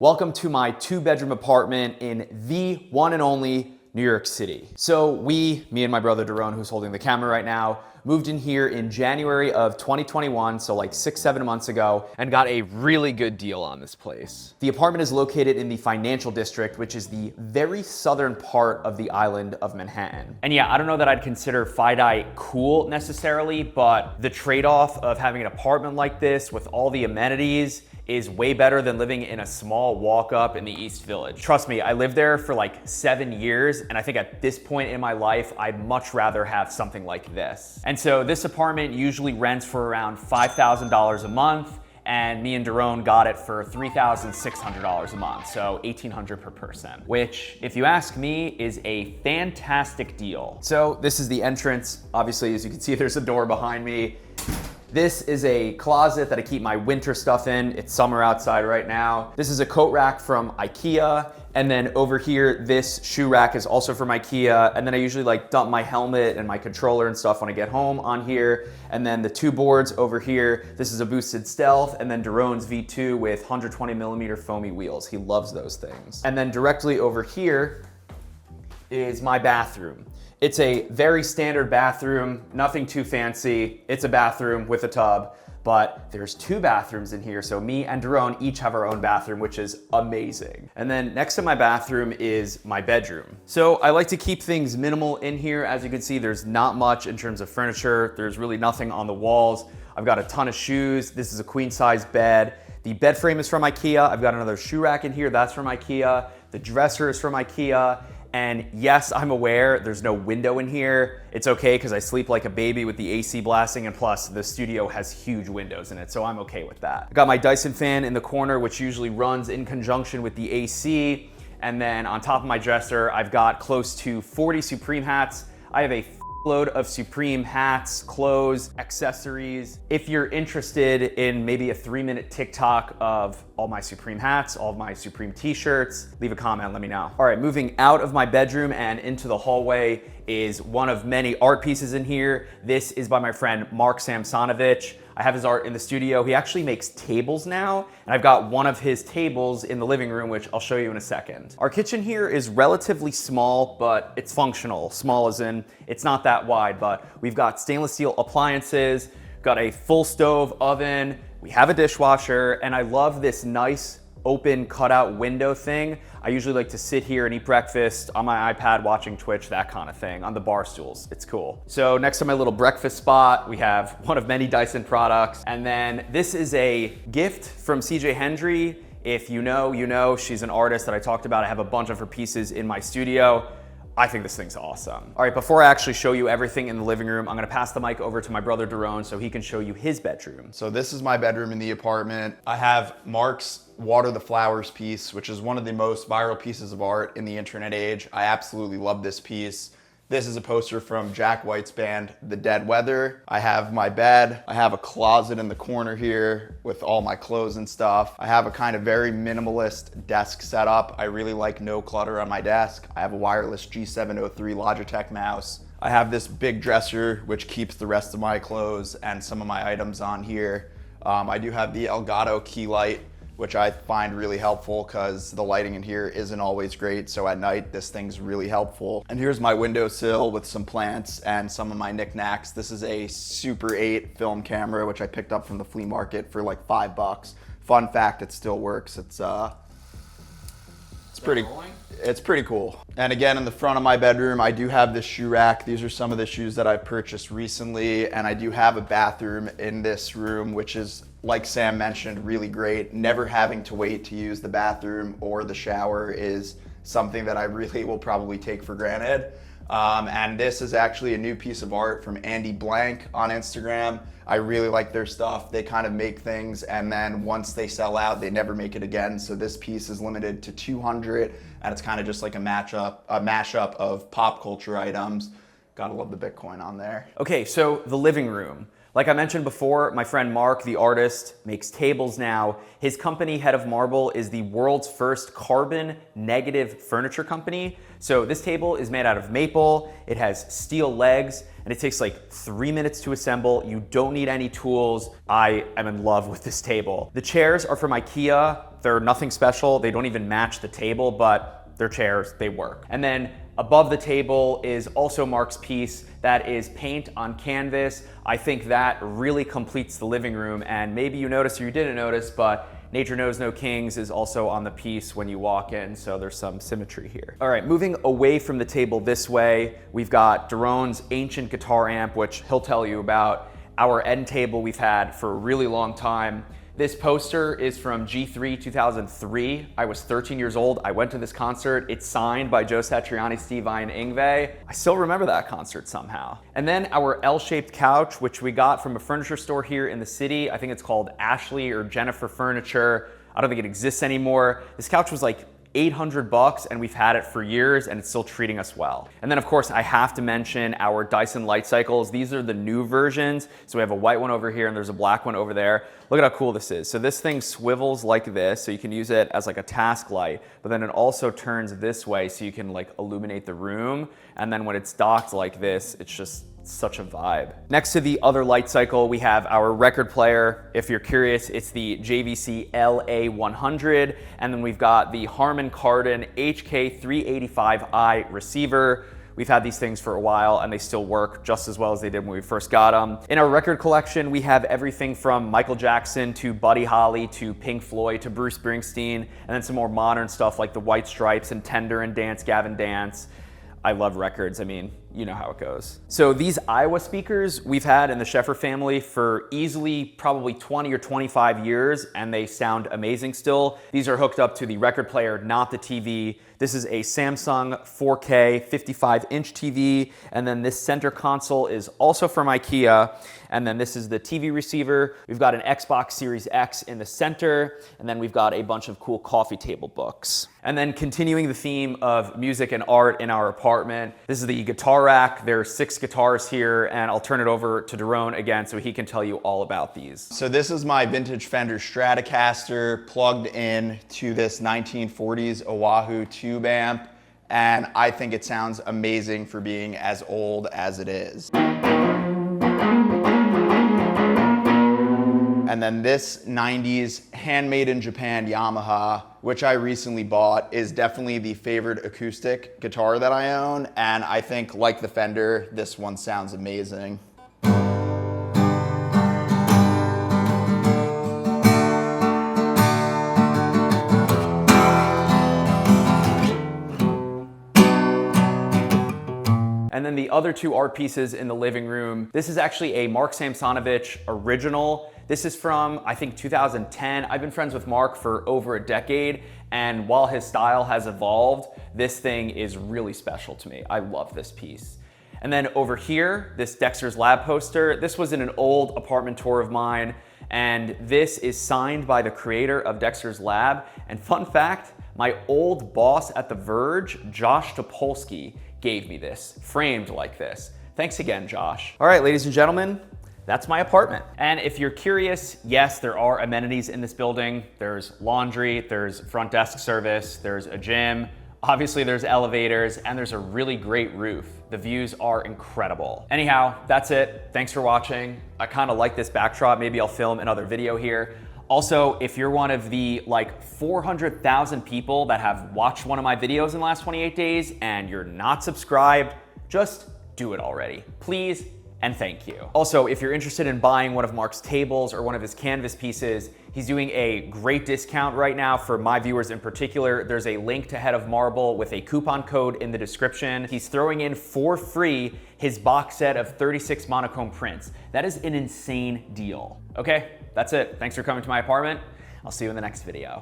Welcome to my 2-bedroom apartment in the one and only New York City. So me and my brother Daron, who's holding the camera right now, moved in here in January of 2021, so like 6-7 months ago, and got a really good deal on this place. The apartment is located in the financial district, which is the very southern part of the island of Manhattan. And yeah, I don't know that I'd consider FiDi cool necessarily, but the trade-off of having an apartment like this with all the amenities is way better than living in a small walk-up in the East Village. Trust me, I lived there for like 7 years, and I think at this point in my life, I'd much rather have something like this. And so this apartment usually rents for around $5,000 a month, and me and Daron got it for $3,600 a month, so $1,800 per person, which, if you ask me, is a fantastic deal. So this is the entrance. Obviously, as you can see, there's a door behind me. This is a closet that I keep my winter stuff in. It's summer outside right now. This is a coat rack from IKEA. And then over here, this shoe rack is also from IKEA. And then I usually like dump my helmet and my controller and stuff when I get home on here. And then the 2 boards over here, this is a boosted stealth. And then Daron's V2 with 120mm foamy wheels. He loves those things. And then directly over here is my bathroom. It's a very standard bathroom, nothing too fancy. It's a bathroom with a tub, but there's 2 bathrooms in here. So me and Daron each have our own bathroom, which is amazing. And then next to my bathroom is my bedroom. So I like to keep things minimal in here. As you can see, there's not much in terms of furniture. There's really nothing on the walls. I've got a ton of shoes. This is a queen size bed. The bed frame is from IKEA. I've got another shoe rack in here. That's from IKEA. The dresser is from IKEA. And yes, I'm aware there's no window in here. It's okay because I sleep like a baby with the AC blasting, and plus the studio has huge windows in it, so I'm okay with that. I got my Dyson fan in the corner, which usually runs in conjunction with the AC. And then on top of my dresser, I've got close to 40 Supreme hats. I have a load of Supreme hats, clothes, accessories. If you're interested in maybe a 3-minute TikTok of all my Supreme hats, all of my Supreme t-shirts, leave a comment, let me know. All right, moving out of my bedroom and into the hallway is one of many art pieces in here. This is by my friend Mark Samsonovich. I have his art in the studio. He actually makes tables now, and I've got one of his tables in the living room, which I'll show you in a second. Our kitchen here is relatively small, but it's functional. Small as in, it's not that wide, but we've got stainless steel appliances, got a full stove oven, we have a dishwasher, and I love this nice open cutout window thing. I usually like to sit here and eat breakfast on my iPad watching Twitch, that kind of thing, on the bar stools. It's cool. So next to my little breakfast spot, we have one of many Dyson products. And then this is a gift from CJ Hendry. If you know, you know. She's an artist that I talked about. I have a bunch of her pieces in my studio. I think this thing's awesome. All right, before I actually show you everything in the living room, I'm gonna pass the mic over to my brother Daron so he can show you his bedroom. So this is my bedroom in the apartment. I have Mark's Water the Flowers piece, which is one of the most viral pieces of art in the internet age. I absolutely love this piece. This is a poster from Jack White's band, The Dead Weather. I have my bed. I have a closet in the corner here with all my clothes and stuff. I have a kind of very minimalist desk setup. I really like no clutter on my desk. I have a wireless G703 Logitech mouse. I have this big dresser, which keeps the rest of my clothes and some of my items on here. I do have the Elgato key light, which I find really helpful because the lighting in here isn't always great. So at night, this thing's really helpful. And here's my windowsill with some plants and some of my knickknacks. This is a Super 8 film camera, which I picked up from the flea market for like $5. Fun fact, it still works. It's pretty cool. And again, in the front of my bedroom, I do have this shoe rack. These are some of the shoes that I purchased recently. And I do have a bathroom in this room, which is, like Sam mentioned, really great. Never having to wait to use the bathroom or the shower is something that I really will probably take for granted. And this is actually a new piece of art from Andy Blank on Instagram. I really like their stuff. They kind of make things, and then once they sell out, they never make it again. So this piece is limited to 200, and it's kind of just like a mashup of pop culture items. Gotta love the Bitcoin on there. Okay, so the living room. Like I mentioned before, my friend Mark, the artist, makes tables now. His company, Head of Marble, is the world's first carbon negative furniture company. So this table is made out of maple, it has steel legs, and it takes like 3 minutes to assemble. You don't need any tools. I am in love with this table. The chairs are from IKEA. They're nothing special. They don't even match the table, but they're chairs, they work. And then above the table is also Mark's piece that is paint on canvas. I think that really completes the living room, and maybe you noticed or you didn't notice, but Nature Knows No Kings is also on the piece when you walk in, so there's some symmetry here. All right, moving away from the table this way, we've got Daron's ancient guitar amp, which he'll tell you about. Our end table we've had for a really long time. This poster is from G3 2003. I was 13 years old. I went to this concert. It's signed by Joe Satriani, Steve Vai, and Yngwie. I still remember that concert somehow. And then our L-shaped couch, which we got from a furniture store here in the city. I think it's called Ashley or Jennifer Furniture. I don't think it exists anymore. This couch was like $800 and we've had it for years and it's still treating us well. And then of course I have to mention our Dyson light cycles. These are the new versions. So we have a white one over here and there's a black one over there. Look at how cool this is. So this thing swivels like this, so you can use it as like a task light, but then it also turns this way so you can like illuminate the room. And then when it's docked like this, it's just such a vibe. Next to the other light cycle, we have our record player. If you're curious, it's the JVC LA100. And then we've got the Harman Kardon HK385i receiver. We've had these things for a while and they still work just as well as they did when we first got them. In our record collection, we have everything from Michael Jackson to Buddy Holly to Pink Floyd to Bruce Springsteen, and then some more modern stuff like the White Stripes and Tender and Dance Gavin Dance. I love records. I mean, you know how it goes. So these Iowa speakers we've had in the Sheffer family for easily probably 20 or 25 years, and they sound amazing still. These are hooked up to the record player, not the TV. This is a Samsung 4K 55-inch TV, and then this center console is also from IKEA, and then this is the TV receiver. We've got an Xbox Series X in the center, and then we've got a bunch of cool coffee table books. And then continuing the theme of music and art in our apartment, this is the guitar rack. There are 6 guitars here, and I'll turn it over to Daron again so he can tell you all about these. So this is my vintage Fender Stratocaster plugged in to this 1940s Oahu tube amp, and I think it sounds amazing for being as old as it is. And then this 90s handmade in Japan Yamaha, which I recently bought, is definitely the favored acoustic guitar that I own. And I think, like the Fender, this one sounds amazing. And then the other 2 art pieces in the living room. This is actually a Mark Samsonovich original. This is from, I think, 2010. I've been friends with Mark for over a decade, and while his style has evolved, this thing is really special to me. I love this piece. And then over here, this Dexter's Lab poster. This was in an old apartment tour of mine, and this is signed by the creator of Dexter's Lab. And fun fact, my old boss at The Verge, Josh Topolsky, gave me this, framed like this. Thanks again, Josh. All right, ladies and gentlemen, that's my apartment. And if you're curious, yes, there are amenities in this building. There's laundry, there's front desk service, there's a gym, obviously there's elevators, and there's a really great roof. The views are incredible. Anyhow, that's it. Thanks for watching. I kind of like this backdrop. Maybe I'll film another video here. Also, if you're one of the like 400,000 people that have watched one of my videos in the last 28 days and you're not subscribed, just do it already. Please and thank you. Also, if you're interested in buying one of Mark's tables or one of his canvas pieces, he's doing a great discount right now for my viewers in particular. There's a link to Head of Marble with a coupon code in the description. He's throwing in for free his box set of 36 monochrome prints. That is an insane deal. Okay, that's it. Thanks for coming to my apartment. I'll see you in the next video.